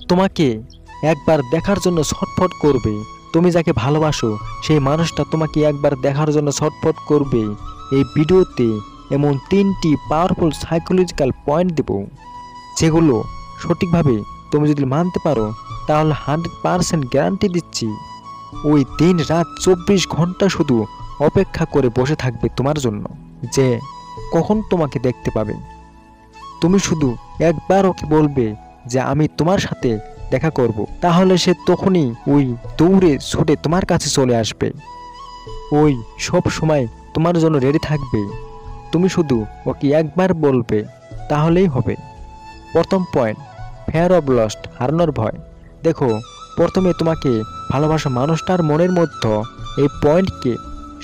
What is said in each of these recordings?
তোমাকে একবার দেখার জন্য ছটফট করবে। তুমি যাকে ভালোবাসো সেই মানুষটা তোমাকে একবার দেখার জন্য ছটফট করবে। এই ভিডিওতে এমন 3টি পাওয়ারফুল সাইকোলজিক্যাল পয়েন্ট দেব, যেগুলো সঠিকভাবে তুমি যদি মানতে পারো তাহলে 100% গ্যারান্টি দিচ্ছি ওই দিন রাত 24 ঘন্টা শুধু অপেক্ষা করে বসে থাকবে তোমার জন্য, যে কখন তোমাকে দেখতে পাবে। তুমি শুধু একবার ওকে বলবে যে আমি তোমার সাথে দেখা করব, তাহলে সে তখনই ওই দৌড়ে ছুটে তোমার কাছে চলে আসবে। ওই সব সময় তোমার জন্য রেডি থাকবে। তুমি শুধু ওকে একবার বলবে, তাহলেই হবে। প্রথম পয়েন্ট, ফেয়ার অফ লস্ট, হারানোর ভয়। দেখো, প্রথমে তোমাকে ভালোবাসা মানুষটার মনের মধ্যে এই পয়েন্টকে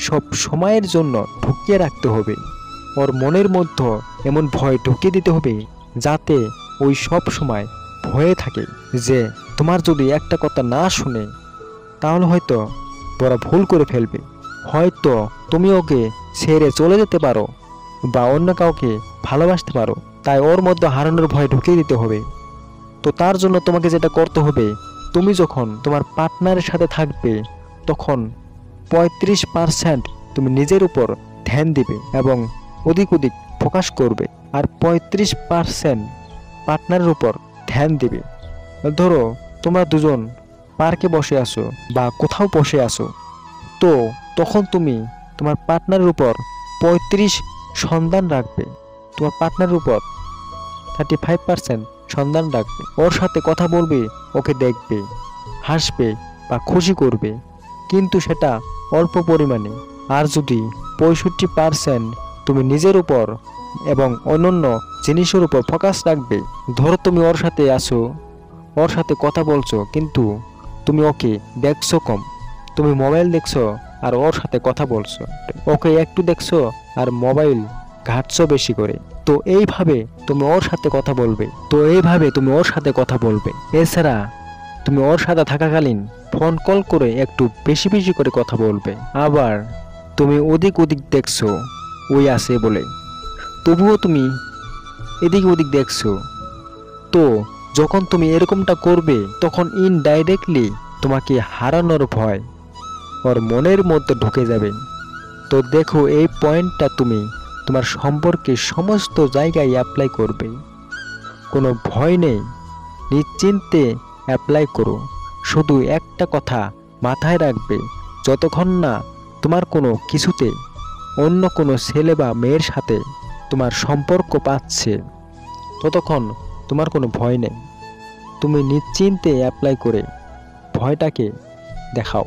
সব সময়ের জন্য ঢুকিয়ে রাখতে হবে। ওর মনের মধ্যে এমন ভয় ঢুকিয়ে দিতে হবে যাতে ওই সব সময় ভয়ে থাকে যে তোমার যদি একটা কথা না শুনে তাহলে হয়তো বড় ভুল করে ফেলবে। হয়তো তুমি ওকে ছেড়ে চলে যেতে পারো বা অন্য কাউকে ভালোবাসতে পারো। তাই ওর মধ্যে হারানোর ভয় ঢুকিয়ে দিতে হবে। তো তার জন্য তোমাকে যেটা করতে হবে, তুমি যখন তোমার পার্টনারের সাথে থাকবে তখন 35% তুমি নিজের উপর ধ্যান দিবে এবং অধিক ফোকাস করবে, আর 35% পার্টনারের উপর ধ্যান দিবে। ধরো তোমরা দুজন পার্কে বসে আসো বা কোথাও বসে আসো, তো তখন তুমি তোমার পার্টনারের উপর 35 সন্ধান রাখবে, তোমার পার্টনারের উপর 35% সন্ধান রাখবে। ওর সাথে কথা বলবে, ওকে দেখবে, হাসবে বা খুশি করবে, কিন্তু সেটা অল্প পরিমাণে। আর যদি 65% তুমি নিজের উপর এবং অন্যান্য জিনিসের উপর ফোকাস রাখবে। ধরো তুমি ওর সাথে আসো, ওর সাথে কথা বলছো, কিন্তু তুমি ওকে দেখছো কম, তুমি মোবাইল দেখছো আর ওর সাথে কথা বলছো, ওকে একটু দেখছো আর মোবাইল ঘাটছো বেশি করে। তো এইভাবে তুমি ওর সাথে কথা বলবে। এছাড়া তুমি ওর সাথে থাকাকালীন ফোন কল করে একটু বেশি বেশি করে কথা বলবে। আবার তুমি অধিক দেখছো ওই আসে বলে, তবুও তুমি এদিক ওদিক দেখছো। তো যখন তুমি এরকমটা করবে তখন ইনডাইরেক্টলি তোমাকে হারানোর ভয় ওর মনের মধ্যে ঢুকে যাবে। তো দেখো, এই পয়েন্টটা তুমি তোমার সম্পর্কে সমস্ত জায়গায় অ্যাপ্লাই করবে। কোনো ভয় নেই, নিশ্চিন্তে অ্যাপ্লাই করো। শুধু একটা কথা মাথায় রাখবে, যতক্ষণ না তোমার কোনো কিছুতে অন্য কোনো ছেলে বা মেয়ের সাথে তোমার সম্পর্ক পাচ্ছে ততক্ষণ তোমার কোনো ভয় নেই। তুমি নিশ্চিন্তে অ্যাপ্লাই করে ভয়টাকে দেখাও।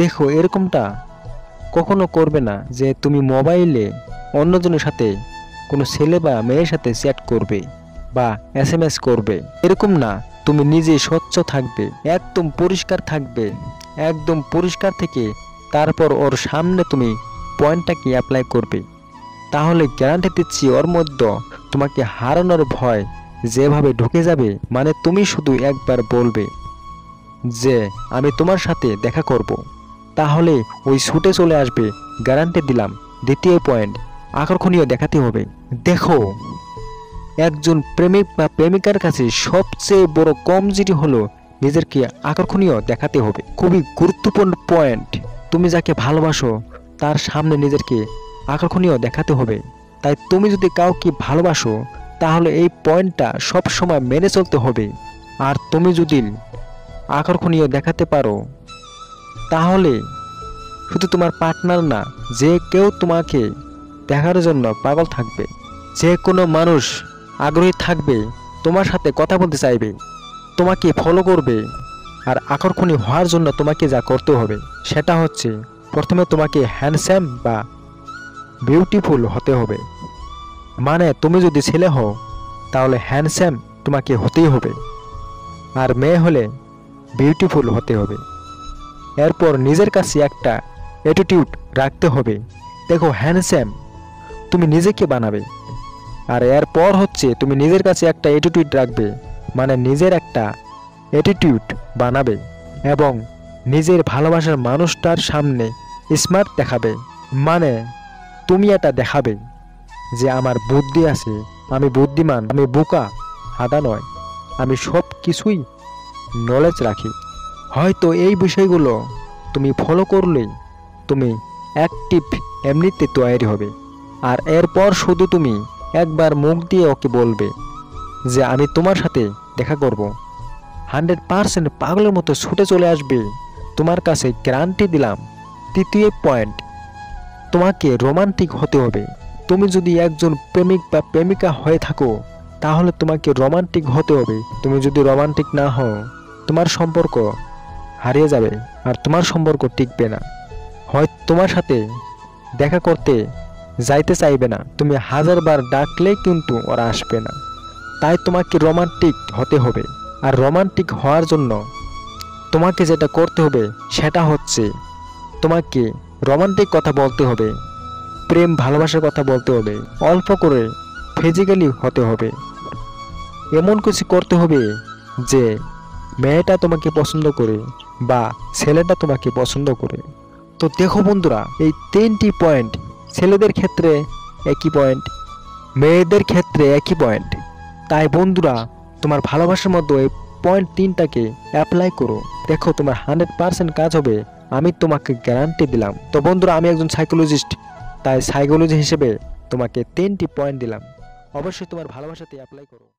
দেখো, এরকমটা কখনো করবে না যে তুমি মোবাইলে অন্যজনের সাথে কোনো ছেলে বা মেয়ের সাথে চ্যাট করবে বা SMS করবে, এরকম না। তুমি নিজে স্বচ্ছ থাকবে, একদম পরিষ্কার থাকবে, একদম পরিষ্কার থেকে তারপর ওর সামনে তুমি পয়েন্টটাকে অ্যাপ্লাই করবে। তাহলে গ্যারান্টি দিচ্ছি ওর মধ্যে তোমাকে হারানোর ভয় যেভাবে ঢুকে যাবে, মানে তুমি শুধু একবার বলবে যে আমি তোমার সাথে দেখা করব, তাহলে ওই ছুটে চলে আসবে, গ্যারান্টি দিলাম। দ্বিতীয় পয়েন্ট, আকর্ষণীয় দেখাতে হবে। দেখো, একজন প্রেমিক বা প্রেমিকার কাছে সবচেয়ে বড় কমজোরি হলো নিজেকে আকর্ষণীয় দেখাতে হবে। খুবই গুরুত্বপূর্ণ পয়েন্ট। তুমি যাকে ভালোবাসো তার সামনে নিজেকে আকর্ষণীয় দেখাতে হবে। তাই তুমি যদি কাউকে ভালোবাসো তাহলে এই পয়েন্টটা সব সময় মেনে চলতে হবে। আর তুমি যদি আকর্ষণীয় দেখাতে পারো তাহলে শুধু তোমার পার্টনার না, যে কেউ তোমাকে দেখার জন্য পাগল থাকবে। যে কোনো মানুষ আগ্রহী থাকবে, তোমার সাথে কথা বলতে চাইবে, তোমাকে ফলো করবে। আর আকর্ষণীয় হওয়ার জন্য তোমাকে যা করতে হবে সেটা হচ্ছে, প্রথমে তোমাকে হ্যান্ডসাম বা বিউটিফুল হতে হবে। মানে তুমি যদি ছেলে হও তাহলে হ্যান্ডসাম তোমাকে হতেই হবে, আর মেয়ে হলে বিউটিফুল হতে হবে। এরপর নিজের কাছে একটা অ্যাটিটিউড রাখতে হবে। দেখো, হ্যান্ডসাম তুমি নিজেকে বানাবে, আর এরপর হচ্ছে তুমি নিজের কাছে একটা অ্যাটিটিউড রাখবে, মানে নিজের একটা অ্যাটিটিউড বানাবে এবং নিজের ভালোবাসার মানুষটার সামনে স্মার্ট দেখাবে। মানে তুমি এটা দেখাবে যে আমার বুদ্ধি আছে, আমি বুদ্ধিমান, আমি বোকা হাদা নয়। আমি সব কিছুই নলেজ রাখি। হয়তো এই বিষয়গুলো তুমি ফলো করলেই তুমি অ্যাক্টিভ এমনিতে তৈরি হবে। আর এরপর শুধু তুমি একবার মুখ দিয়ে ওকে বলবে যে আমি তোমার সাথে দেখা করব। 100% পাগলের মতো ছুটে চলে আসবে তোমার কাছে, গ্যারান্টি দিলাম। তৃতীয় পয়েন্ট, তোমাকে রোমান্টিক হতে হবে। তুমি যদি একজন প্রেমিক বা প্রেমিকা হয়ে থাকো তাহলে তোমাকে রোমান্টিক হতে হবে। তুমি যদি রোমান্টিক না হও তোমার সম্পর্ক হারিয়ে যাবে আর তোমার সম্পর্ক টিকবে না। হয় তোমার সাথে দেখা করতে যাইতে চাইবে না, তুমি 1000 বার ডাকলে কিন্তু ওরা আসবে না। তাই তোমাকে রোমান্টিক হতে হবে। আর রোমান্টিক হওয়ার জন্য তোমাকে যেটা করতে হবে সেটা হচ্ছে তোমাকে রোমান্টিক কথা বলতে হবে, প্রেম ভালোবাসার কথা বলতে হবে, অল্প করে ফিজিক্যালি হতে হবে। এমন কিছু করতে হবে যে মেয়েটা তোমাকে পছন্দ করে বা ছেলেটা তোমাকে পছন্দ করে। তো দেখো বন্ধুরা, এই 3টি পয়েন্ট ছেলেদের ক্ষেত্রে একই পয়েন্ট, মেয়েদের ক্ষেত্রে একই পয়েন্ট। তাই বন্ধুরা, তোমার ভালোবাসার মধ্যে এই পয়েন্ট 3টাকে অ্যাপ্লাই করো, দেখো তোমার 100% কাজ হবে। আমি তোমাকে গ্যারান্টি দিলাম। তো বন্ধুরা, আমি একজন সাইকোলজিস্ট, তাই সাইকোলজি হিসেবে তোমাকে 3টি পয়েন্ট দিলাম। অবশ্যই তোমার ভালোবাসাতে অ্যাপ্লাই করো।